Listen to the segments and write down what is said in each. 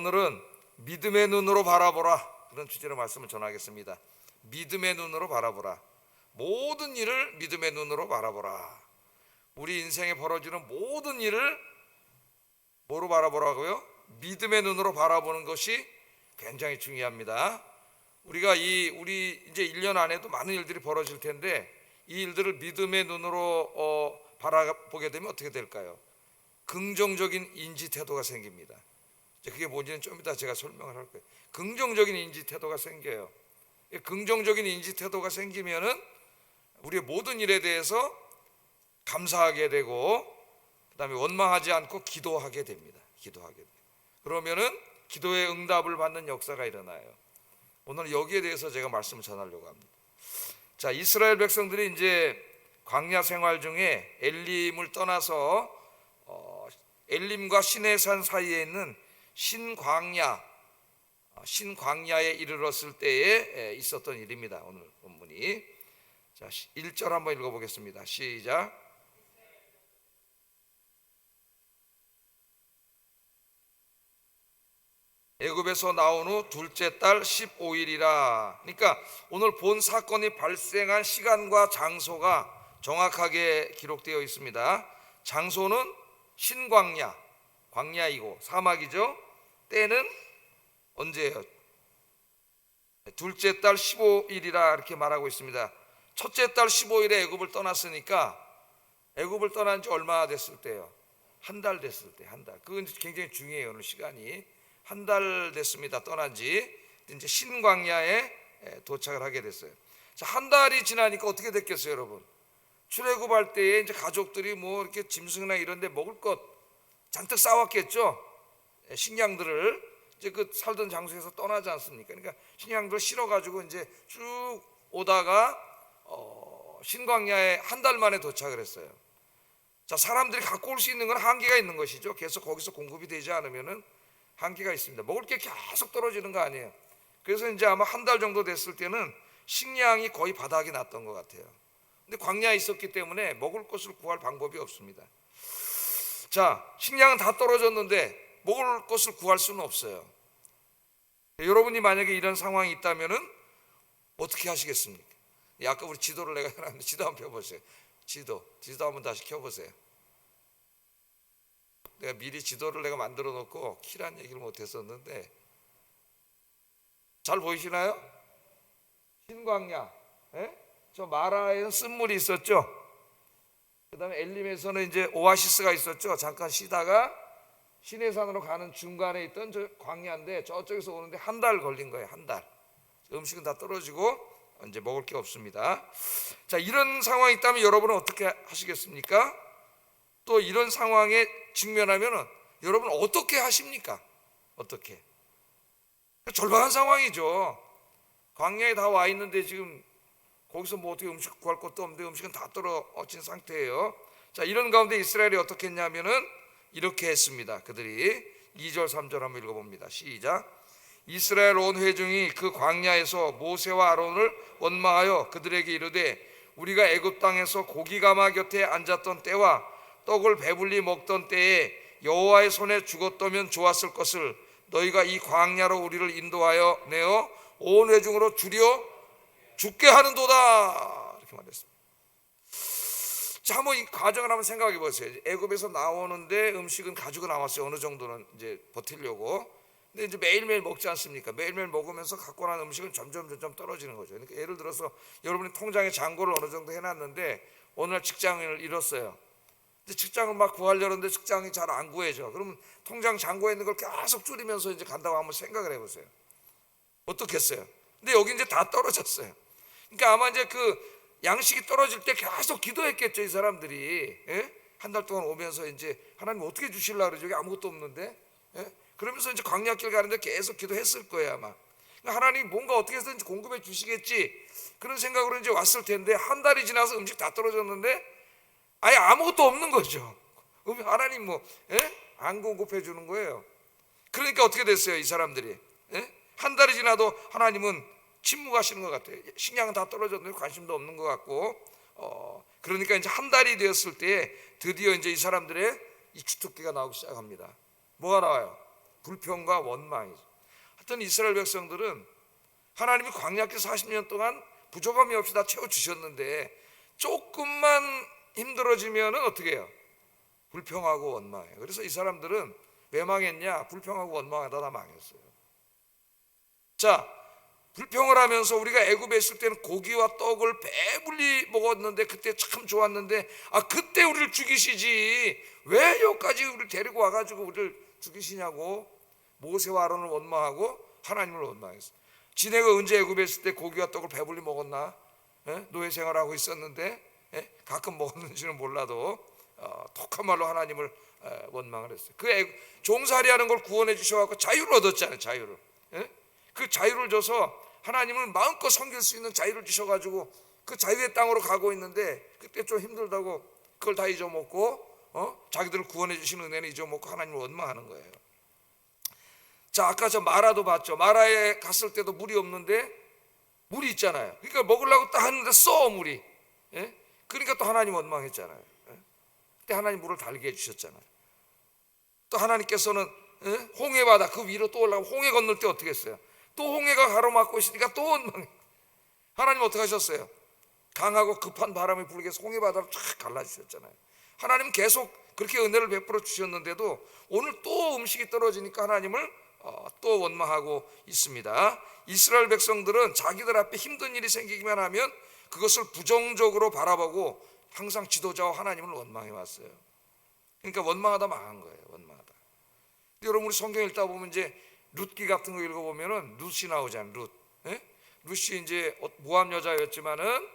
오늘은 믿음의 눈으로 바라보라, 그런 주제로 말씀을 전하겠습니다. 믿음의 눈으로 바라보라. 모든 일을 믿음의 눈으로 바라보라. 우리 인생에 벌어지는 모든 일을 뭐로 바라보라고요? 믿음의 눈으로 바라보는 것이 굉장히 중요합니다. 우리가 우리 이제 1년 안에도 많은 일들이 벌어질 텐데 이 일들을 믿음의 눈으로 바라보게 되면 어떻게 될까요? 긍정적인 인지 태도가 생깁니다. 그게 뭔지는 좀 이따 제가 설명을 할 거예요. 긍정적인 인지 태도가 생겨요. 긍정적인 인지 태도가 생기면은 우리의 모든 일에 대해서 감사하게 되고, 그다음에 원망하지 않고 기도하게 됩니다. 기도하게 돼요. 그러면은 기도의 응답을 받는 역사가 일어나요. 오늘 여기에 대해서 제가 말씀을 전하려고 합니다. 자, 이스라엘 백성들이 이제 광야 생활 중에 엘림을 떠나서 엘림과 시내산 사이에 있는 신광야에 이르렀을 때에 있었던 일입니다. 오늘 본문이. 자, 1절 한번 읽어보겠습니다. 시작. 애굽에서 나온 후 둘째 달 15일이라. 그러니까 오늘 본 사건이 발생한 시간과 장소가 정확하게 기록되어 있습니다. 장소는 신광야, 광야이고 사막이죠. 때는 언제예요? 둘째 달 15일이라 이렇게 말하고 있습니다. 첫째 달 15일에 애굽을 떠났으니까 애굽을 떠난 지 얼마나 됐을 때요? 한 달 됐을 때, 한 달. 그건 굉장히 중요해요. 오늘 시간이 한 달 됐습니다. 떠난 지. 이제 신광야에 도착을 하게 됐어요. 자, 한 달이 지나니까 어떻게 됐겠어요, 여러분? 출애굽할 때에 이제 가족들이 뭐 이렇게 짐승이나 이런데 먹을 것 잔뜩 싸왔겠죠. 식량들을 이제 그 살던 장소에서 떠나지 않습니까? 그러니까 식량들을 실어가지고 이제 쭉 오다가 신광야에 한 달 만에 도착을 했어요. 자, 사람들이 갖고 올 수 있는 건 한계가 있는 것이죠. 계속 거기서 공급이 되지 않으면은 한계가 있습니다. 먹을 게 계속 떨어지는 거 아니에요. 그래서 이제 아마 한 달 정도 됐을 때는 식량이 거의 바닥이 났던 것 같아요. 근데 광야에 있었기 때문에 먹을 것을 구할 방법이 없습니다. 자, 식량은 다 떨어졌는데 먹을 것을 구할 수는 없어요. 여러분이 만약에 이런 상황이 있다면은 어떻게 하시겠습니까? 아까 우리 지도를 내가 해놨는데 지도 한번 펴보세요. 지도 한번 다시 켜보세요. 내가 미리 지도를 내가 만들어 놓고 키란 얘기를 못했었는데 잘 보이시나요? 신광야, 저 마라에는 쓴물이 있었죠. 그 다음에 엘림에서는 이제 오아시스가 있었죠. 잠깐 쉬다가 시내산으로 가는 중간에 있던 저 광야인데 저쪽에서 오는데 한 달 걸린 거예요. 한 달. 음식은 다 떨어지고 이제 먹을 게 없습니다. 자, 이런 상황이 있다면 여러분은 어떻게 하시겠습니까? 또 이런 상황에 직면하면 여러분 어떻게 하십니까? 어떻게? 절박한 상황이죠. 광야에 다 와 있는데 지금 거기서 뭐 어떻게 음식 구할 것도 없는데 음식은 다 떨어진 상태예요. 자, 이런 가운데 이스라엘이 어떻게 했냐면은 이렇게 했습니다. 그들이 2절 3절 한번 읽어봅니다. 시작. 이스라엘 온 회중이 그 광야에서 모세와 아론을 원망하여 그들에게 이르되 우리가 애굽 땅에서 고기가마 곁에 앉았던 때와 떡을 배불리 먹던 때에 여호와의 손에 죽었다면 좋았을 것을 너희가 이 광야로 우리를 인도하여 내어 온 회중으로 줄여 죽게 하는도다, 이렇게 말했습니다. 자, 한번 이 과정을 한번 생각해 보세요. 애굽에서 나오는데 음식은 가지고 나왔어요. 어느 정도는 이제 버티려고. 근데 이제 매일매일 먹지 않습니까? 매일매일 먹으면서 갖고 나온 음식은 점점 떨어지는 거죠. 그러니까 예를 들어서 여러분이 통장에 잔고를 어느 정도 해놨는데 어느 날 직장을 잃었어요. 근데 직장을 막 구하려는데 직장이 잘 안 구해져. 그러면 통장 잔고에 있는 걸 계속 줄이면서 이제 간다고 한번 생각을 해보세요. 어떻겠어요? 근데 여기 이제 다 떨어졌어요. 그러니까 아마 이제 그 양식이 떨어질 때 계속 기도했겠죠, 이 사람들이. 한 달 동안 오면서 이제 하나님 어떻게 주실라 그러죠? 여기 아무것도 없는데. 그러면서 이제 광야길 가는데 계속 기도했을 거예요, 아마. 그러니까 하나님 뭔가 어떻게 해서든지 공급해 주시겠지, 그런 생각으로 이제 왔을 텐데 한 달이 지나서 음식 다 떨어졌는데 아예 아무것도 없는 거죠. 하나님 안 공급해 주는 거예요. 그러니까 어떻게 됐어요, 이 사람들이? 한 달이 지나도 하나님은 침묵하시는 것 같아요. 식량은 다 떨어졌는데 관심도 없는 것 같고. 그러니까 이제 한 달이 되었을 때 드디어 이제 이 사람들의 이 주특기가 나오기 시작합니다. 뭐가 나와요? 불평과 원망이죠. 하여튼 이스라엘 백성들은 하나님이 광야길 40년 동안 부족함이 없이 다 채워주셨는데 조금만 힘들어지면 어떻게 해요? 불평하고 원망해요. 그래서 이 사람들은 왜 망했냐? 불평하고 원망하다 다 망했어요. 자, 불평을 하면서 우리가 애굽에 있을 때는 고기와 떡을 배불리 먹었는데 그때 참 좋았는데 그때 우리를 죽이시지 왜 여기까지 우리를 데리고 와가지고 우리를 죽이시냐고 모세와 아론을 원망하고 하나님을 원망했어요. 지네가 언제 애굽에 있을 때 고기와 떡을 배불리 먹었나? 노예 생활하고 있었는데 가끔 먹었는지는 몰라도 독한 말로 하나님을 원망을 했어요. 그 종살이하는 걸 구원해 주셔서 자유를 얻었잖아요. 자유를. 그 자유를 줘서 하나님을 마음껏 섬길 수 있는 자유를 주셔가지고 그 자유의 땅으로 가고 있는데 그때 좀 힘들다고 그걸 다 잊어먹고 자기들을 구원해 주시는 은혜는 잊어먹고 하나님을 원망하는 거예요. 자, 아까 저 마라도 봤죠. 마라에 갔을 때도 물이 없는데 물이 있잖아요. 그러니까 먹으려고 딱 하는데 물이. 그러니까 또 하나님 원망했잖아요. 그때 하나님 물을 달게 해주셨잖아요. 또 하나님께서는 홍해바다 그 위로 또 올라가고 홍해 건널 때 어떻게 했어요? 또 홍해가 가로막고 있으니까 또 원망해. 하나님 어떻게 하셨어요? 강하고 급한 바람이 불게 해서 홍해바다를 쫙 갈라주셨잖아요. 하나님은 계속 그렇게 은혜를 베풀어 주셨는데도 오늘 또 음식이 떨어지니까 하나님을 또 원망하고 있습니다. 이스라엘 백성들은 자기들 앞에 힘든 일이 생기기만 하면 그것을 부정적으로 바라보고 항상 지도자와 하나님을 원망해 왔어요. 그러니까 원망하다 망한 거예요. 원망하다. 여러분 우리 성경 읽다 보면 이제 룻기 같은 거 읽어보면은 룻이 나오잖아요. 룻이 이제 모압 여자였지만은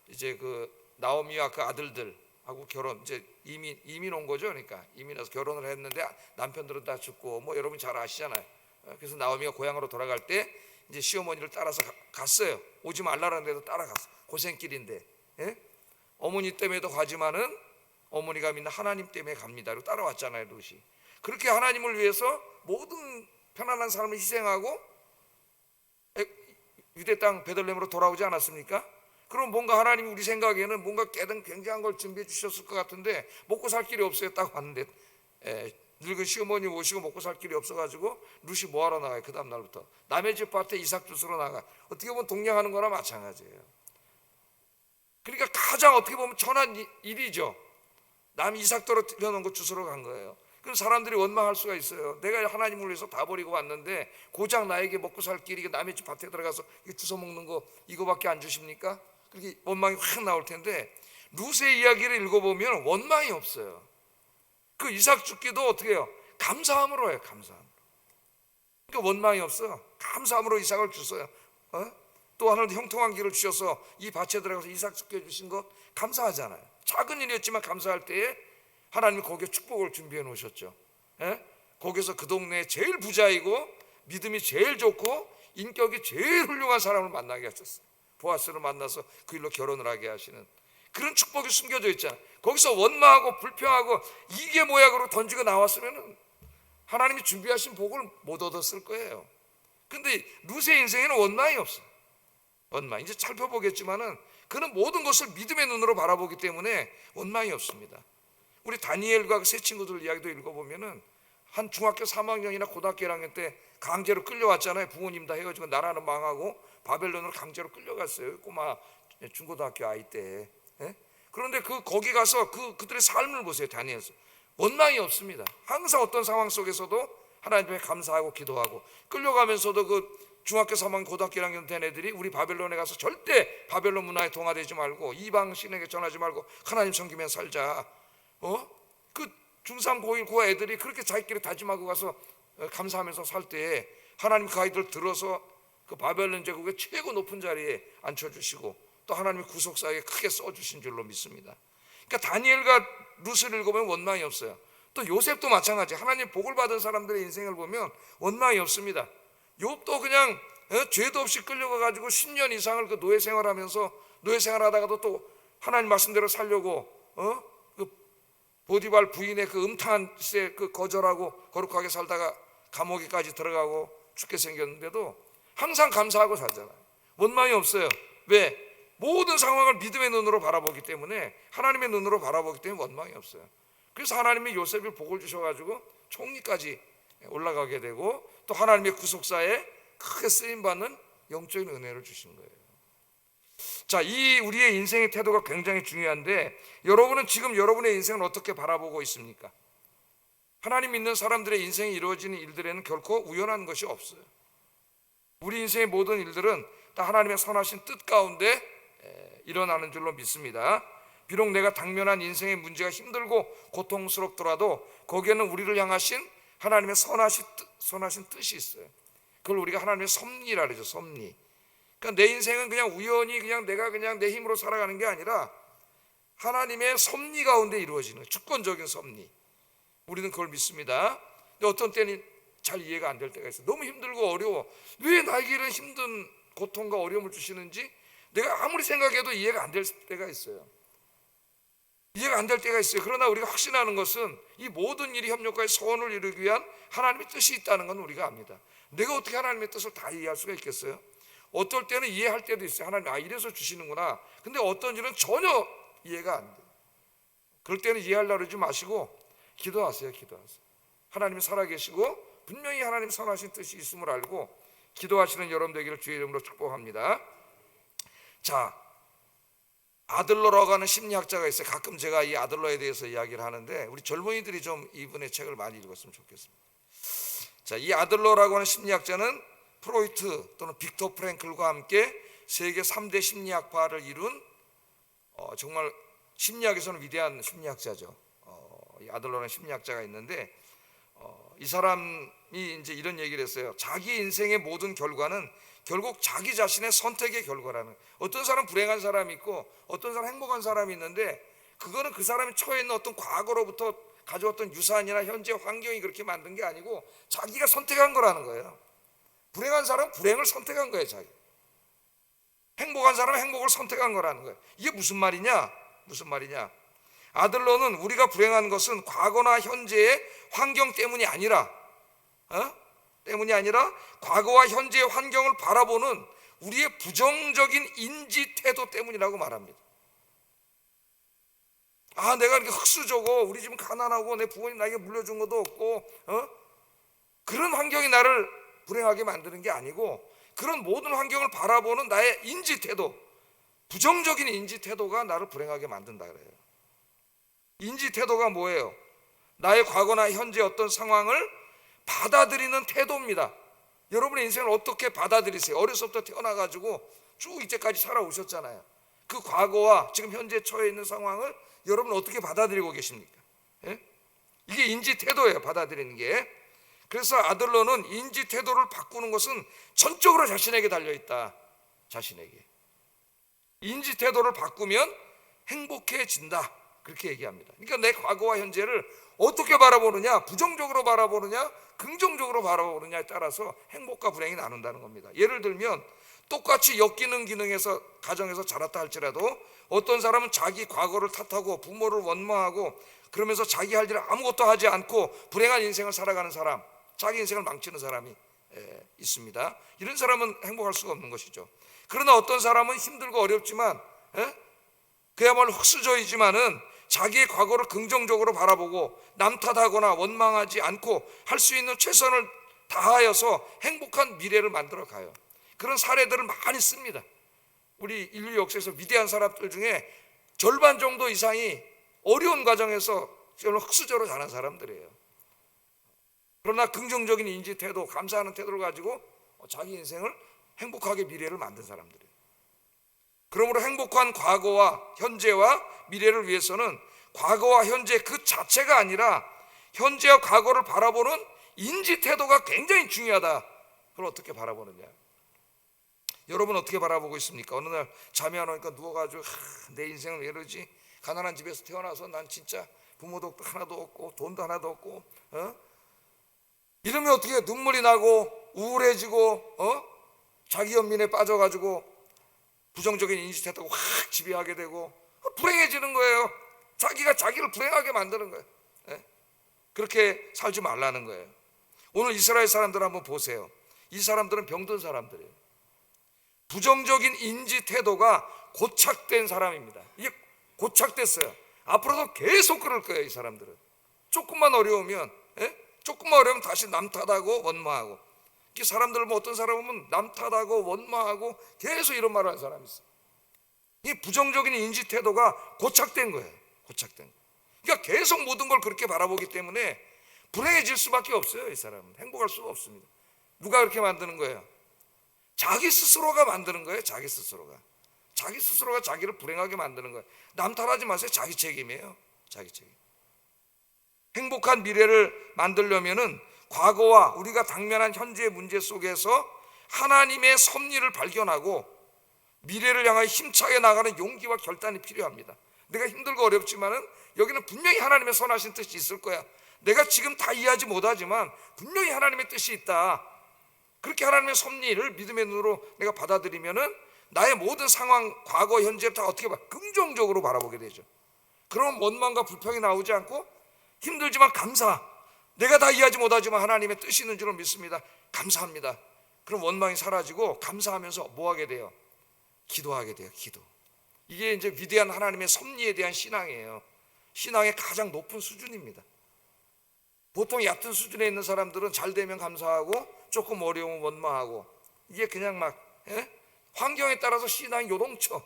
이제 그 나오미와 그 아들들하고 이제 이민 온 거죠. 그러니까 이민해서 결혼을 했는데 남편들은 다 죽고 뭐 여러분 잘 아시잖아요. 그래서 나오미가 고향으로 돌아갈 때 이제 시어머니를 따라서 갔어요. 오지 말라는 데도 따라갔어. 고생길인데 어머니 때문에도 가지만은 어머니가 믿는 하나님 때문에 갑니다. 그리고 따라왔잖아요. 룻이. 그렇게 하나님을 위해서 모든 편안한 삶을 희생하고 유대 땅 베들레헴으로 돌아오지 않았습니까? 그럼 뭔가 하나님이 우리 생각에는 뭔가 굉장한 걸 준비해 주셨을 것 같은데 먹고 살 길이 없어요. 딱 왔는데 늙은 시어머니 모시고 먹고 살 길이 없어가지고 룻이 뭐하러 나가요? 그 다음 날부터 남의 집 밭에 이삭 주스러 나가. 어떻게 보면 동냥하는 거나 마찬가지예요. 그러니까 가장 어떻게 보면 천한 일이죠. 남이 이삭 떨어뜨려놓은 거 주스러 간 거예요. 그럼 사람들이 원망할 수가 있어요. 내가 하나님을 위해서 다 버리고 왔는데 고작 나에게 먹고 살 길이 남의 집 밭에 들어가서 주워 먹는 거 이거밖에 안 주십니까? 그렇게 원망이 확 나올 텐데 룻의 이야기를 읽어보면 원망이 없어요. 그 이삭 죽기도 어떻게 해요? 감사함으로 해요. 감사함으로. 그러니까 원망이 없어. 감사함으로 이삭을 주어요. 또 하나님 형통한 길을 주셔서 이 밭에 들어가서 이삭 죽게 해주신 것 감사하잖아요. 작은 일이었지만 감사할 때에 하나님이 거기에 축복을 준비해 놓으셨죠. 거기서 그 동네에 제일 부자이고 믿음이 제일 좋고 인격이 제일 훌륭한 사람을 만나게 하셨어요. 보아스를 만나서 그 일로 결혼을 하게 하시는 그런 축복이 숨겨져 있잖아요. 거기서 원망하고 불평하고 이게 뭐야 그러고 던지고 나왔으면 하나님이 준비하신 복을 못 얻었을 거예요. 근데 룻의 인생에는 원망이 없어요. 원망 이제 살펴보겠지만은 그는 모든 것을 믿음의 눈으로 바라보기 때문에 원망이 없습니다. 우리 다니엘과 그 세 친구들 이야기도 읽어보면은 한 중학교 3학년이나 고등학교 1학년 때 강제로 끌려왔잖아요. 부모님 다 헤어지고 나라는 망하고 바벨론으로 강제로 끌려갔어요. 꼬마 중고등학교 아이 때. 그런데 거기 가서 그들의 삶을 보세요. 다니엘서 원망이 없습니다. 항상 어떤 상황 속에서도 하나님께 감사하고 기도하고 끌려가면서도 그 중학교 3학년 고등학교 1학년 된 애들이 우리 바벨론에 가서 절대 바벨론 문화에 동화되지 말고 이방 신에게 전하지 말고 하나님 섬기며 살자. 그 중3 고1 고 애들이 그렇게 자기끼리 다짐하고 가서 감사하면서 살 때 하나님 그 아이들 들어서 그 바벨론 제국의 최고 높은 자리에 앉혀주시고 또 하나님의 구속사에 크게 써주신 줄로 믿습니다. 그러니까 다니엘과 룻을 읽어보면 원망이 없어요. 또 요셉도 마찬가지. 하나님 복을 받은 사람들의 인생을 보면 원망이 없습니다. 욥도 그냥 죄도 없이 끌려가가지고 10년 이상을 그 노예 생활하면서 노예 생활하다가도 또 하나님 말씀대로 살려고 그 보디발 부인의 그 음탕한 짓에 그 거절하고 거룩하게 살다가 감옥에까지 들어가고 죽게 생겼는데도 항상 감사하고 살잖아요. 원망이 없어요. 왜? 모든 상황을 믿음의 눈으로 바라보기 때문에 하나님의 눈으로 바라보기 때문에 원망이 없어요. 그래서 하나님이 요셉을 복을 주셔가지고 총리까지 올라가게 되고 또 하나님의 구속사에 크게 쓰임받는 영적인 은혜를 주신 거예요. 자, 이 우리의 인생의 태도가 굉장히 중요한데 여러분은 지금 여러분의 인생을 어떻게 바라보고 있습니까? 하나님 믿는 사람들의 인생이 이루어지는 일들에는 결코 우연한 것이 없어요. 우리 인생의 모든 일들은 다 하나님의 선하신 뜻 가운데 일어나는 줄로 믿습니다. 비록 내가 당면한 인생의 문제가 힘들고 고통스럽더라도 거기에는 우리를 향하신 하나님의 선하신 뜻이 있어요. 그걸 우리가 하나님의 섭리라 그러죠. 섭리. 그러니까 내 인생은 그냥 우연히 내가 내 힘으로 살아가는 게 아니라 하나님의 섭리 가운데 이루어지는 주권적인 섭리. 우리는 그걸 믿습니다. 근데 어떤 때는 잘 이해가 안 될 때가 있어요. 너무 힘들고 어려워. 왜 나에게 이런 힘든 고통과 어려움을 주시는지 내가 아무리 생각해도 이해가 안 될 때가 있어요. 이해가 안 될 때가 있어요. 그러나 우리가 확신하는 것은 이 모든 일이 협력하여 소원을 이루기 위한 하나님의 뜻이 있다는 건 우리가 압니다. 내가 어떻게 하나님의 뜻을 다 이해할 수가 있겠어요? 어떨 때는 이해할 때도 있어요. 하나님 이래서 주시는구나. 근데 어떤 일은 전혀 이해가 안 돼요. 그럴 때는 이해하려고 하지 마시고 기도하세요. 하나님이 살아계시고 분명히 하나님 선하신 뜻이 있음을 알고 기도하시는 여러분 되기를 주의 이름으로 축복합니다. 자, 아들러라고 하는 심리학자가 있어요. 가끔 제가 이 아들러에 대해서 이야기를 하는데 우리 젊은이들이 좀 이분의 책을 많이 읽었으면 좋겠습니다. 자, 이 아들러라고 하는 심리학자는 프로이트 또는 빅터 프랭클과 함께 세계 3대 심리학파를 이룬 정말 심리학에서는 위대한 심리학자죠. 이 아들러라는 심리학자가 있는데 이 사람이 이제 이런 얘기를 했어요. 자기 인생의 모든 결과는 결국 자기 자신의 선택의 결과라는. 어떤 사람 불행한 사람이 있고 어떤 사람 행복한 사람이 있는데 그거는 그 사람이 처해 있는 어떤 과거로부터 가져왔던 유산이나 현재 환경이 그렇게 만든 게 아니고 자기가 선택한 거라는 거예요. 불행한 사람은 불행을 선택한 거예요. 자기. 행복한 사람은 행복을 선택한 거라는 거예요. 이게 무슨 말이냐? 아들러는 우리가 불행한 것은 과거나 현재의 환경 때문이 아니라 과거와 현재의 환경을 바라보는 우리의 부정적인 인지 태도 때문이라고 말합니다. 내가 이렇게 흙수저고 우리 집은 가난하고 내 부모님 나에게 물려준 것도 없고 그런 환경이 나를 불행하게 만드는 게 아니고 그런 모든 환경을 바라보는 나의 인지 태도, 부정적인 인지 태도가 나를 불행하게 만든다 그래요. 인지 태도가 뭐예요? 나의 과거나 현재 어떤 상황을 받아들이는 태도입니다. 여러분의 인생을 어떻게 받아들이세요? 어려서부터 태어나가지고 쭉 이제까지 살아오셨잖아요. 그 과거와 지금 현재 처해 있는 상황을 여러분 어떻게 받아들이고 계십니까? 이게 인지 태도예요. 받아들이는 게. 그래서 아들러는 인지 태도를 바꾸는 것은 전적으로 자신에게 달려있다. 자신에게. 인지 태도를 바꾸면 행복해진다. 그렇게 얘기합니다. 그러니까 내 과거와 현재를 어떻게 바라보느냐, 부정적으로 바라보느냐, 긍정적으로 바라보느냐에 따라서 행복과 불행이 나눈다는 겁니다. 예를 들면 똑같이 엮이는 기능에서 가정에서 자랐다 할지라도 어떤 사람은 자기 과거를 탓하고 부모를 원망하고 그러면서 자기 할 일을 아무것도 하지 않고 불행한 인생을 살아가는 사람, 자기 인생을 망치는 사람이 있습니다. 이런 사람은 행복할 수가 없는 것이죠. 그러나 어떤 사람은 힘들고 어렵지만 그야말로 흙수저이지만은 자기의 과거를 긍정적으로 바라보고 남 탓하거나 원망하지 않고 할 수 있는 최선을 다하여서 행복한 미래를 만들어 가요. 그런 사례들을 많이 씁니다. 우리 인류 역사에서 위대한 사람들 중에 절반 정도 이상이 어려운 과정에서 흙수저로 자란 사람들이에요. 그러나 긍정적인 인지 태도, 감사하는 태도를 가지고 자기 인생을 행복하게 미래를 만든 사람들이에요. 그러므로 행복한 과거와 현재와 미래를 위해서는 과거와 현재 그 자체가 아니라 현재와 과거를 바라보는 인지 태도가 굉장히 중요하다. 그걸 어떻게 바라보느냐. 여러분 어떻게 바라보고 있습니까? 어느 날 잠이 안 오니까 누워가지고 내 인생은 왜 이러지? 가난한 집에서 태어나서 난 진짜 부모도 하나도 없고 돈도 하나도 없고 이러면 어떻게 눈물이 나고 우울해지고 자기 연민에 빠져가지고 부정적인 인지 태도가 확 지배하게 되고 불행해지는 거예요. 자기가 자기를 불행하게 만드는 거예요. 그렇게 살지 말라는 거예요. 오늘 이스라엘 사람들 한번 보세요. 이 사람들은 병든 사람들이에요. 부정적인 인지 태도가 고착된 사람입니다. 이게 고착됐어요. 앞으로도 계속 그럴 거예요. 이 사람들은 조금만 어려우면 조금만 어려우면 다시 남 탓하고 원망하고. 이렇게 사람들 뭐 어떤 사람은 남 탓하고 원망하고 계속 이런 말을 하는 사람이 있어요. 이 부정적인 인지 태도가 고착된 거예요. 고착된 거. 그러니까 계속 모든 걸 그렇게 바라보기 때문에 불행해질 수밖에 없어요. 이 사람은 행복할 수가 없습니다. 누가 그렇게 만드는 거예요? 자기 스스로가 만드는 거예요. 자기 스스로가 자기를 불행하게 만드는 거예요. 남 탓하지 마세요. 자기 책임이에요. 자기 책임. 행복한 미래를 만들려면은 과거와 우리가 당면한 현재의 문제 속에서 하나님의 섭리를 발견하고 미래를 향하여 힘차게 나가는 용기와 결단이 필요합니다. 내가 힘들고 어렵지만은 여기는 분명히 하나님의 선하신 뜻이 있을 거야. 내가 지금 다 이해하지 못하지만 분명히 하나님의 뜻이 있다. 그렇게 하나님의 섭리를 믿음의 눈으로 내가 받아들이면은 나의 모든 상황, 과거, 현재를 다 어떻게 봐? 긍정적으로 바라보게 되죠. 그럼 원망과 불평이 나오지 않고 힘들지만 감사. 내가 다 이해하지 못하지만 하나님의 뜻이 있는 줄을 믿습니다. 감사합니다. 그럼 원망이 사라지고 감사하면서 뭐 하게 돼요? 기도하게 돼요. 기도. 이게 이제 위대한 하나님의 섭리에 대한 신앙이에요. 신앙의 가장 높은 수준입니다. 보통 얕은 수준에 있는 사람들은 잘 되면 감사하고 조금 어려우면 원망하고, 이게 그냥 막 환경에 따라서 신앙이 요동쳐.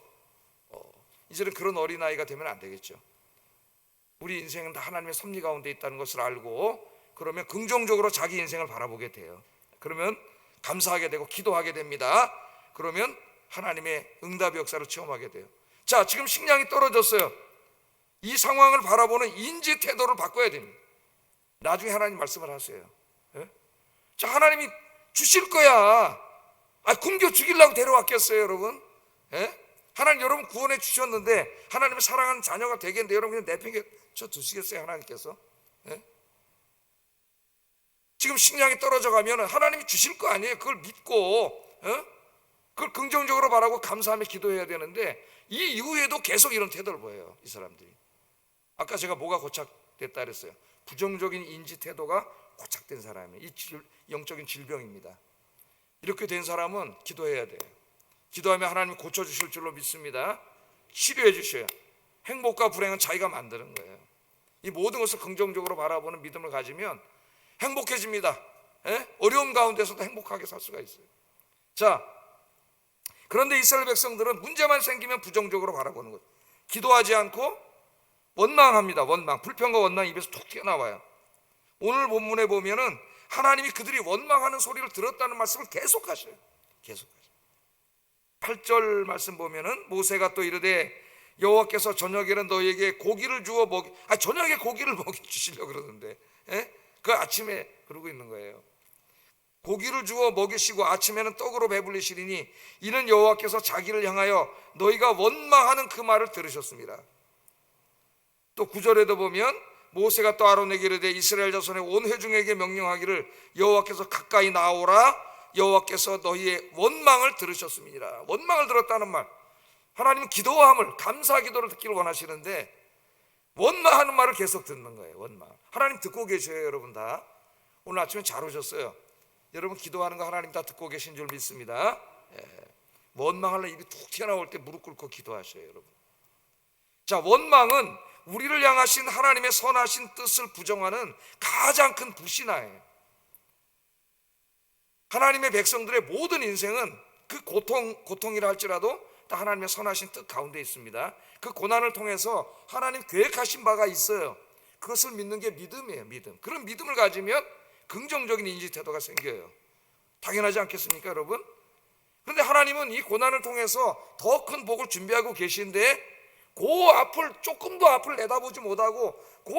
이제는 그런 어린아이가 되면 안 되겠죠. 우리 인생은 다 하나님의 섭리 가운데 있다는 것을 알고 그러면 긍정적으로 자기 인생을 바라보게 돼요. 그러면 감사하게 되고 기도하게 됩니다. 그러면 하나님의 응답의 역사를 체험하게 돼요. 자, 지금 식량이 떨어졌어요. 이 상황을 바라보는 인지 태도를 바꿔야 됩니다. 나중에 하나님 말씀을 하세요. 자, 하나님이 주실 거야. 굶겨 죽이려고 데려왔겠어요, 여러분? 하나님 여러분 구원해 주셨는데 하나님의 사랑하는 자녀가 되겠는데 여러분 그냥 내팽개쳐 두시겠어요, 하나님께서? 지금 식량이 떨어져 가면 하나님이 주실 거 아니에요. 그걸 믿고 그걸 긍정적으로 바라고 감사하며 기도해야 되는데 이 이후에도 계속 이런 태도를 보여요, 이 사람들이. 아까 제가 뭐가 고착됐다 그랬어요? 부정적인 인지 태도가 고착된 사람이에요. 이 영적인 질병입니다. 이렇게 된 사람은 기도해야 돼요. 기도하면 하나님이 고쳐주실 줄로 믿습니다. 치료해 주셔요. 행복과 불행은 자기가 만드는 거예요. 이 모든 것을 긍정적으로 바라보는 믿음을 가지면 행복해집니다. 어려움 가운데서도 행복하게 살 수가 있어요. 자, 그런데 이스라엘 백성들은 문제만 생기면 부정적으로 바라보는 거예요. 기도하지 않고 원망합니다. 원망, 불평과 원망이 입에서 툭 튀어나와요. 오늘 본문에 보면은 하나님이 그들이 원망하는 소리를 들었다는 말씀을 계속하셔요. 계속하셔요. 8절 말씀 보면은 모세가 또 이르되 여호와께서 저녁에는 너희에게 고기를 주어 저녁에 고기를 먹여주시려고 그러는데 그 아침에 그러고 있는 거예요. 고기를 주어 먹이시고 아침에는 떡으로 배불리시리니 이는 여호와께서 자기를 향하여 너희가 원망하는 그 말을 들으셨습니다. 또 9절에도 보면 모세가 또 아론에게 이르되 이스라엘 자손의 온 회중에게 명령하기를 여호와께서 가까이 나오라 여호와께서 너희의 원망을 들으셨음이니라. 원망을 들었다는 말, 하나님은 기도함을, 감사 기도를 듣기를 원하시는데 원망하는 말을 계속 듣는 거예요. 원망. 하나님 듣고 계셔요, 여러분 다. 오늘 아침에 잘 오셨어요. 여러분 기도하는 거 하나님 다 듣고 계신 줄 믿습니다. 원망하려 입이 툭 튀어나올 때 무릎 꿇고 기도하셔요, 여러분. 자, 원망은 우리를 향하신 하나님의 선하신 뜻을 부정하는 가장 큰 불신앙이에요. 하나님의 백성들의 모든 인생은 그 고통이라 할지라도 다 하나님의 선하신 뜻 가운데 있습니다. 그 고난을 통해서 하나님 계획하신 바가 있어요. 그것을 믿는 게 믿음이에요. 믿음. 그런 믿음을 가지면 긍정적인 인지 태도가 생겨요. 당연하지 않겠습니까, 여러분? 그런데 하나님은 이 고난을 통해서 더 큰 복을 준비하고 계신데 그 앞을, 조금 더 앞을 내다보지 못하고 그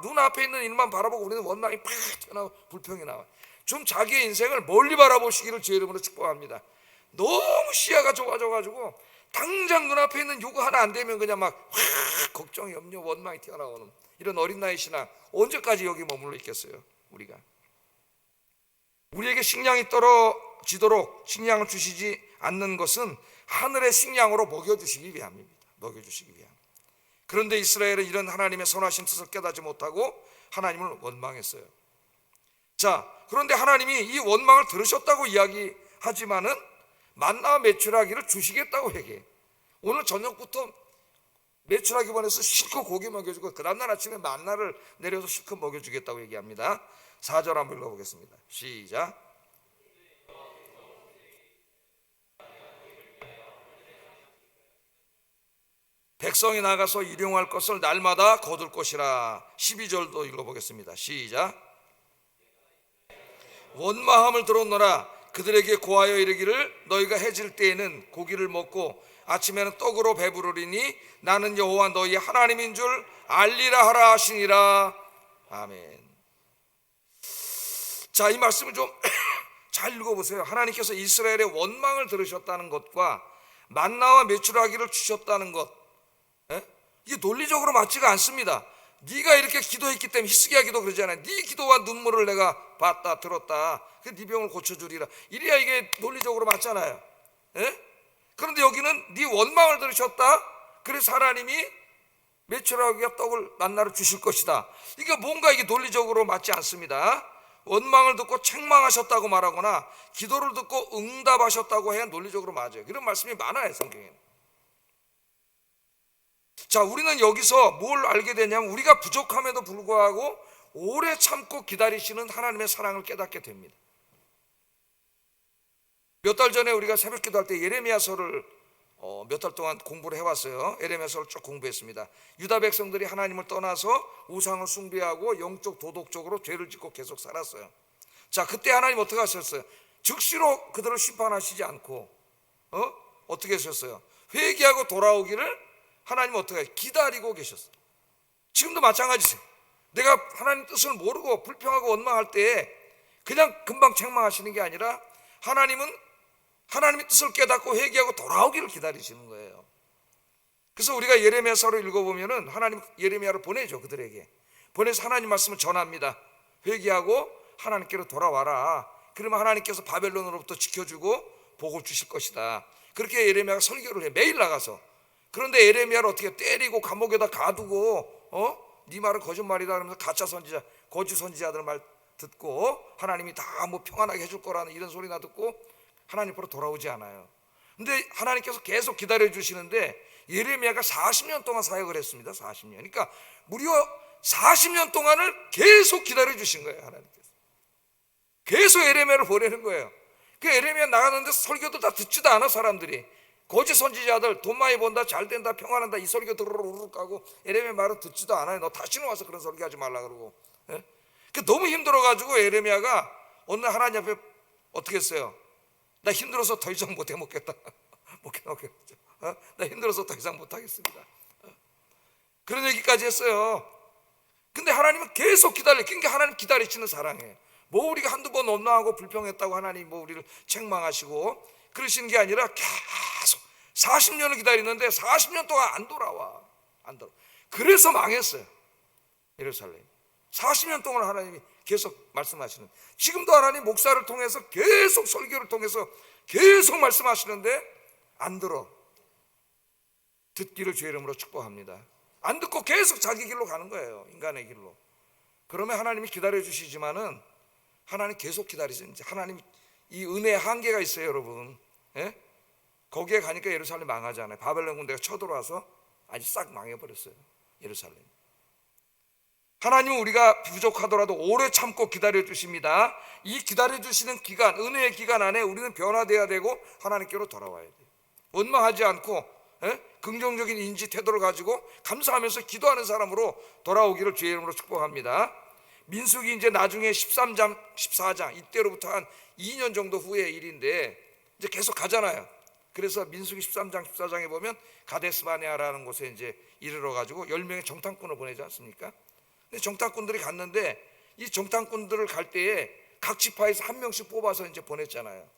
눈앞에 있는 일만 바라보고 우리는 원망이 팍 튀어나오고 불평이 나와요. 좀 자기의 인생을 멀리 바라보시기를 주의 이름으로 축복합니다. 너무 시야가 좁아져가지고 당장 눈앞에 있는 요구 하나 안 되면 그냥 막 확 걱정, 염려, 원망이 튀어나오는 이런 어린 나이 신앙 언제까지 여기 머물러 있겠어요? 우리에게 식량이 떨어지도록 식량을 주시지 않는 것은 하늘의 식량으로 먹여주시기 위함입니다. 먹여주시기 위함. 그런데 이스라엘은 이런 하나님의 선하신 뜻을 깨닫지 못하고 하나님을 원망했어요. 자, 그런데 하나님이 이 원망을 들으셨다고 이야기하지만은 만나와 메추라기를 주시겠다고 얘기해. 오늘 저녁부터 메추라기 보내서 실컷 고기 먹여주고 그 다음날 아침에 만나를 내려서 실컷 먹여주겠다고 얘기합니다. 4절 한번 읽어보겠습니다. 시작. 백성이 나가서 일용할 것을 날마다 거둘 것이라. 12절도 읽어보겠습니다. 시작. 원마함을 들었노라. 그들에게 고하여 이르기를 너희가 해질 때에는 고기를 먹고 아침에는 떡으로 배부르리니 나는 여호와 너희 하나님인 줄 알리라 하라 하시니라. 아멘. 자, 이 말씀을 좀 잘 읽어보세요. 하나님께서 이스라엘의 원망을 들으셨다는 것과 만나와 메추라기를 주셨다는 것, 이게 논리적으로 맞지가 않습니다. 네가 이렇게 기도했기 때문에, 히스기야 기도 그러잖아요. 네 기도와 눈물을 내가 봤다 들었다. 네 병을 고쳐주리라. 이래야 이게 논리적으로 맞잖아요. 그런데 여기는 네 원망을 들으셨다. 그래서 하나님이 메추라기와 떡을 만나러 주실 것이다. 이게 뭔가 이게 논리적으로 맞지 않습니다. 원망을 듣고 책망하셨다고 말하거나 기도를 듣고 응답하셨다고 해야 논리적으로 맞아요. 그런 말씀이 많아요, 성경에는. 자, 우리는 여기서 뭘 알게 되냐면 우리가 부족함에도 불구하고 오래 참고 기다리시는 하나님의 사랑을 깨닫게 됩니다. 몇 달 전에 우리가 새벽 기도할 때 예레미야서를 몇 달 동안 공부를 해왔어요. 예레미야서를 쭉 공부했습니다. 유다 백성들이 하나님을 떠나서 우상을 숭배하고 영적 도덕적으로 죄를 짓고 계속 살았어요. 자, 그때 하나님 어떻게 하셨어요? 즉시로 그들을 심판하시지 않고 어떻게 하셨어요? 회개하고 돌아오기를 하나님 어떻게 기다리고 계셨어요. 지금도 마찬가지세요. 내가 하나님 뜻을 모르고 불평하고 원망할 때 그냥 금방 책망하시는 게 아니라 하나님은 하나님의 뜻을 깨닫고 회개하고 돌아오기를 기다리시는 거예요. 그래서 우리가 예레미야서를 읽어보면은 하나님 예레미야를 보내죠. 그들에게 보내서 하나님 말씀을 전합니다. 회개하고 하나님께로 돌아와라. 그러면 하나님께서 바벨론으로부터 지켜주고 복을 주실 것이다. 그렇게 예레미야가 설교를 해. 매일 나가서. 그런데 예레미야를 어떻게 때리고 감옥에다 가두고 네 말은 거짓말이다 그러면서 가짜 선지자, 거짓 선지자들 말 듣고 하나님이 다 뭐 평안하게 해줄 거라는 이런 소리나 듣고 하나님 앞으로 돌아오지 않아요. 근데 하나님께서 계속 기다려 주시는데 예레미야가 40년 동안 사역을 했습니다. 40년. 그러니까 무려 40년 동안을 계속 기다려 주신 거예요. 하나님께서 계속 예레미야를 보내는 거예요. 그 예레미야 나가는데 설교도 다 듣지도 않아. 사람들이 거짓 선지자들 돈 많이 번다, 잘 된다, 평안한다 이 설교 들으러 가고 예레미야 말은 듣지도 않아요. 너 다시는 와서 그런 설교하지 말라 그러고. 너무 힘들어가지고 예레미야가 어느 날 하나님 앞에 어떻게 했어요? 나 힘들어서 더 이상 못 해먹겠다. 나 힘들어서 더 이상 못하겠습니다. 그런 얘기까지 했어요. 근데 하나님은 계속 기다려. 그러니까 하나님 기다리시는 사랑이에요. 뭐 우리가 한두 번 원망하고 불평했다고 하나님 뭐 우리를 책망하시고 그러시는 게 아니라 계속 40년을 기다리는데 40년 동안 안 돌아와. 그래서 망했어요. 예루살렘 40년 동안 하나님이 계속 말씀하시는, 지금도 하나님 목사를 통해서 계속 설교를 통해서 계속 말씀하시는데 안 들어. 듣기를 주의 이름으로 축복합니다. 안 듣고 계속 자기 길로 가는 거예요. 인간의 길로. 그러면 하나님이 기다려 주시지만은 하나님 계속 기다리세요. 하나님 이 은혜의 한계가 있어요, 여러분. 거기에 가니까 예루살렘 망하잖아요. 바벨론 군대가 쳐들어와서 아주 싹 망해버렸어요, 예루살렘. 하나님은 우리가 부족하더라도 오래 참고 기다려 주십니다. 이 기다려 주시는 기간, 은혜의 기간 안에 우리는 변화돼야 되고 하나님께로 돌아와야 돼요. 원망하지 않고 긍정적인 인지 태도를 가지고 감사하면서 기도하는 사람으로 돌아오기를 주의 이름으로 축복합니다. 민수기 이제 나중에 13장, 14장 이때로부터 한 2년 정도 후의 일인데 이제 계속 가잖아요. 그래서 민수기 13장, 14장에 보면 가데스바네아라는 곳에 이제 이르러 가지고 10명의 정탐꾼을 보내지 않습니까? 근데 정탐꾼들이 갔는데 이 정탐꾼들을 갈 때에 각 지파에서 한 명씩 뽑아서 이제 보냈잖아요.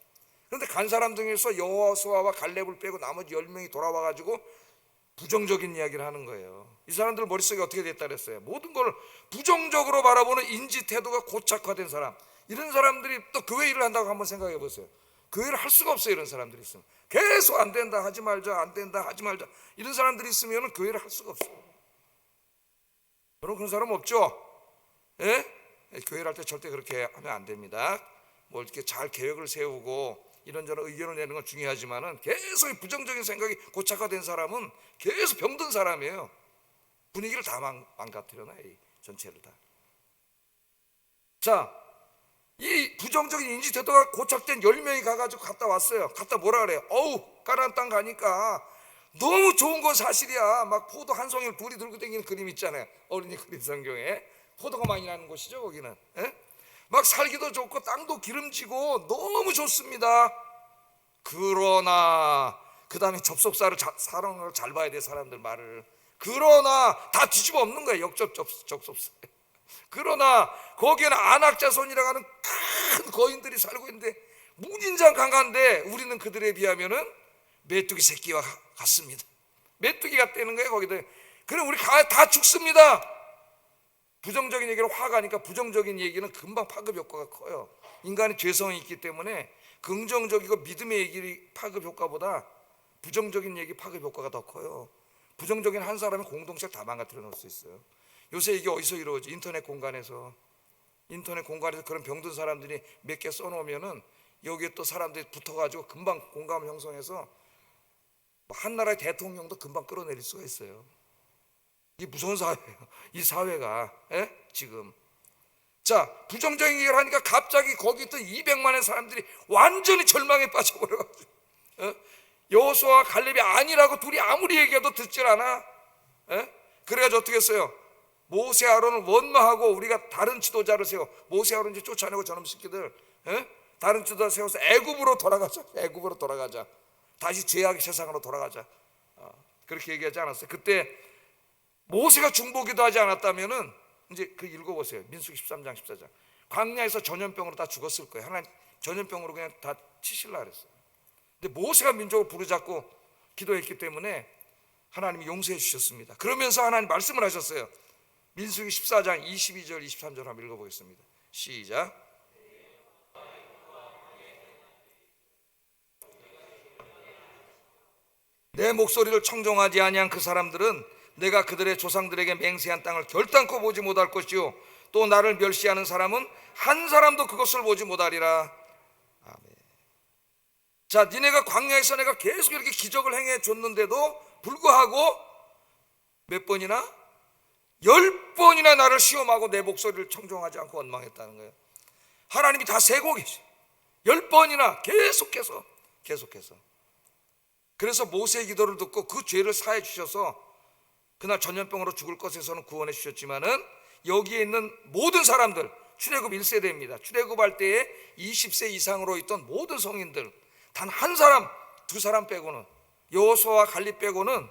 그런데 간 사람 중에서 여호수아와 갈렙을 빼고 나머지 10명이 돌아와 가지고 부정적인 이야기를 하는 거예요. 이 사람들 머릿속에 어떻게 됐다 그랬어요? 모든 걸 부정적으로 바라보는 인지 태도가 고착화된 사람. 이런 사람들이 또 교회 일을 한다고 한번 생각해 보세요. 교회를 할 수가 없어요. 이런 사람들이 있으면 계속 안 된다 하지 말자, 안 된다 하지 말자, 이런 사람들이 있으면 교회를 할 수가 없어요. 여러분 그런 사람 없죠? 교회를 할 때 절대 그렇게 하면 안 됩니다. 뭐 이렇게 잘 계획을 세우고 이런저런 의견을 내는 건 중요하지만은 계속 부정적인 생각이 고착화된 사람은 계속 병든 사람이에요. 분위기를 다 망가뜨려놔, 이 전체를 다. 자, 이 부정적인 인지 태도가 고착된 10명이 가가지고 갔다 왔어요. 갔다 뭐라 그래요? 어우, 가나안 땅 가니까 너무 좋은 건 사실이야. 막 포도 한 송이를 둘이 들고 다니는 그림 있잖아요. 어린이 그림 성경에 포도가 많이 나는 곳이죠, 거기는. 예? 막 살기도 좋고 땅도 기름지고 너무 좋습니다. 그러나 그 다음에 접속사를 사랑을 잘 봐야 돼, 사람들 말을. 그러나 다 뒤집어 엎는 거예요, 접속사. 그러나 거기에는 안악자손이라고 하는 큰 거인들이 살고 있는데 무진장 강한데 우리는 그들에 비하면은 메뚜기 새끼와 같습니다. 메뚜기 같다는 거예요, 거기들. 그럼 우리 다 죽습니다. 부정적인 얘기로 화가 나니까 부정적인 얘기는 금방 파급 효과가 커요. 인간의 죄성이 있기 때문에 긍정적이고 믿음의 얘기 파급 효과보다 부정적인 얘기 파급 효과가 더 커요. 부정적인 한 사람의 공동체 다 망가뜨려 놓을 수 있어요. 요새 이게 어디서 이루어져? 인터넷 공간에서 그런 병든 사람들이 몇 개 써놓으면은 여기에 또 사람들이 붙어가지고 금방 공감을 형성해서 한 나라의 대통령도 금방 끌어내릴 수가 있어요. 이 무서운 사회예요, 이 사회가. 지금 자, 부정적인 얘기를 하니까 갑자기 거기 있던 200만의 사람들이 완전히 절망에 빠져버려가지고 여호수아와 갈렙이 아니라고 둘이 아무리 얘기해도 듣질 않아. 그래가지고 어떻게 했어요? 모세 아론을 원망하고 우리가 다른 지도자를 세워. 모세 아론 이제 쫓아내고 저놈 새끼들 다른 지도자 세워서 애굽으로 돌아가자. 다시 죄악의 세상으로 돌아가자. 그렇게 얘기하지 않았어요? 그때 모세가 중보기도 하지 않았다면은 이제 그 읽어보세요. 민수기 13장 14장. 광야에서 전염병으로 다 죽었을 거예요. 하나님 전염병으로 그냥 다 치실라 그랬어요. 근데 모세가 민족을 부르짖고 기도했기 때문에 하나님이 용서해 주셨습니다. 그러면서 하나님 말씀을 하셨어요. 민수기 14장 22절 23절 한번 읽어보겠습니다. 시작. 내 목소리를 청종하지 아니한 그 사람들은 내가 그들의 조상들에게 맹세한 땅을 결단코 보지 못할 것이요 또 나를 멸시하는 사람은 한 사람도 그것을 보지 못하리라. 아멘. 자, 니네가 광야에서 내가 계속 이렇게 기적을 행해 줬는데도 불구하고 몇 번이나? 10번이나 나를 시험하고 내 목소리를 청종하지 않고 원망했다는 거예요. 하나님이 다 세고 계셔. 10번이나 계속해서. 그래서 모세의 기도를 듣고 그 죄를 사해 주셔서 그날 전염병으로 죽을 것에서는 구원해 주셨지만은 여기에 있는 모든 사람들, 출애굽 1세대입니다. 출애굽할 때에 20세 이상으로 있던 모든 성인들 단 한 사람, 두 사람 빼고는, 여호수아와 갈렙 빼고는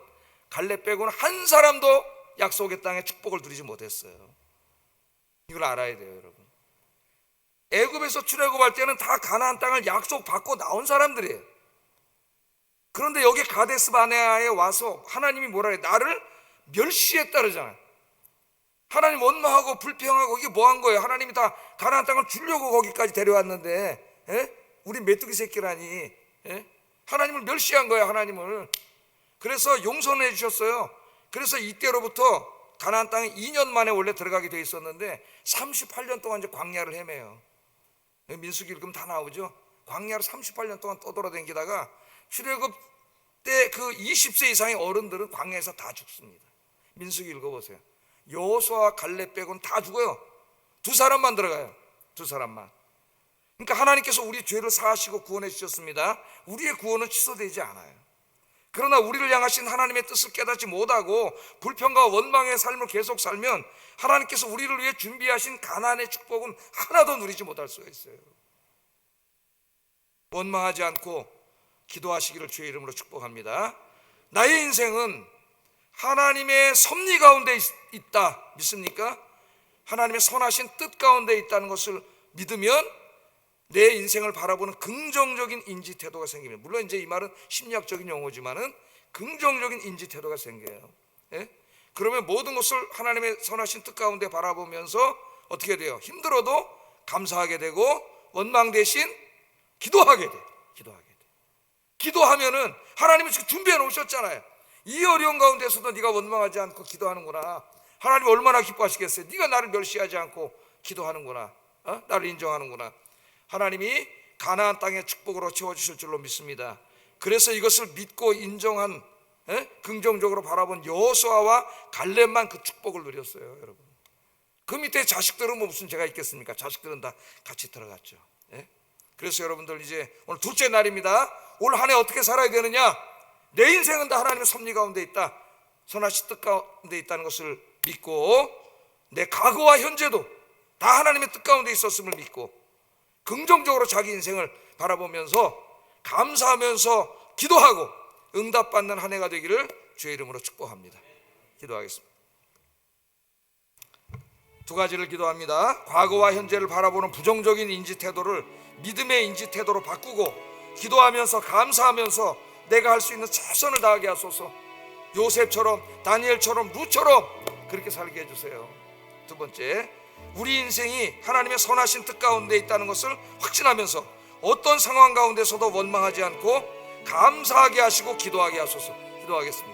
한 사람도 약속의 땅에 축복을 누리지 못했어요. 이걸 알아야 돼요, 여러분. 애굽에서 출애굽할 때는 다 가나안 땅을 약속받고 나온 사람들이에요. 그런데 여기 가데스 바네아에 와서 하나님이 뭐라 해요? 나를 멸시했다 그러잖아요. 하나님 원망하고 불평하고 이게 뭐 한 거예요? 하나님이 다 가나안 땅을 주려고 거기까지 데려왔는데 우리 메뚜기 새끼라니. 하나님을 멸시한 거예요, 하나님을. 그래서 용서를 해주셨어요. 그래서 이때로부터 가나안 땅에 2년 만에 원래 들어가게 돼 있었는데 38년 동안 이제 광야를 헤매요. 민수기 읽으면 다 나오죠. 광야를 38년 동안 떠돌아다니다가 출애굽 때 그 20세 이상의 어른들은 광야에서 다 죽습니다. 민수기 읽어보세요. 여호수아와 갈렙 빼고는 다 죽어요. 두 사람만 들어가요. 두 사람만. 그러니까 하나님께서 우리 죄를 사하시고 구원해 주셨습니다. 우리의 구원은 취소되지 않아요. 그러나 우리를 향하신 하나님의 뜻을 깨닫지 못하고 불평과 원망의 삶을 계속 살면 하나님께서 우리를 위해 준비하신 가나안의 축복은 하나도 누리지 못할 수가 있어요. 원망하지 않고 기도하시기를 주의 이름으로 축복합니다. 나의 인생은 하나님의 섭리 가운데 있다. 믿습니까? 하나님의 선하신 뜻 가운데 있다는 것을 믿으면 내 인생을 바라보는 긍정적인 인지 태도가 생깁니다. 물론 이제 이 말은 심리학적인 용어지만은 긍정적인 인지 태도가 생겨요. 그러면 모든 것을 하나님의 선하신 뜻 가운데 바라보면서 어떻게 돼요? 힘들어도 감사하게 되고 원망 대신 기도하게 돼. 기도하면은 하나님이 지금 준비해 놓으셨잖아요. 이 어려운 가운데서도 네가 원망하지 않고 기도하는구나. 하나님 얼마나 기뻐하시겠어요. 네가 나를 멸시하지 않고 기도하는구나. 나를 인정하는구나. 하나님이 가나안 땅의 축복으로 채워주실 줄로 믿습니다. 그래서 이것을 믿고 인정한 긍정적으로 바라본 여호수아와 갈렙만 그 축복을 누렸어요, 여러분. 그 밑에 자식들은 뭐 무슨 죄가 있겠습니까? 자식들은 다 같이 들어갔죠. 예? 그래서 여러분들 이제 오늘 둘째 날입니다. 올 한 해 어떻게 살아야 되느냐? 내 인생은 다 하나님의 섭리 가운데 있다, 선하신 뜻 가운데 있다는 것을 믿고, 내 과거와 현재도 다 하나님의 뜻 가운데 있었음을 믿고 긍정적으로 자기 인생을 바라보면서 감사하면서 기도하고 응답받는 한 해가 되기를 주의 이름으로 축복합니다. 기도하겠습니다. 두 가지를 기도합니다. 과거와 현재를 바라보는 부정적인 인지 태도를 믿음의 인지 태도로 바꾸고, 기도하면서 감사하면서 내가 할 수 있는 최선을 다하게 하소서. 요셉처럼, 다니엘처럼, 루처럼 그렇게 살게 해주세요. 두 번째, 우리 인생이 하나님의 선하신 뜻 가운데 있다는 것을 확신하면서 어떤 상황 가운데서도 원망하지 않고 감사하게 하시고 기도하게 하소서. 기도하겠습니다.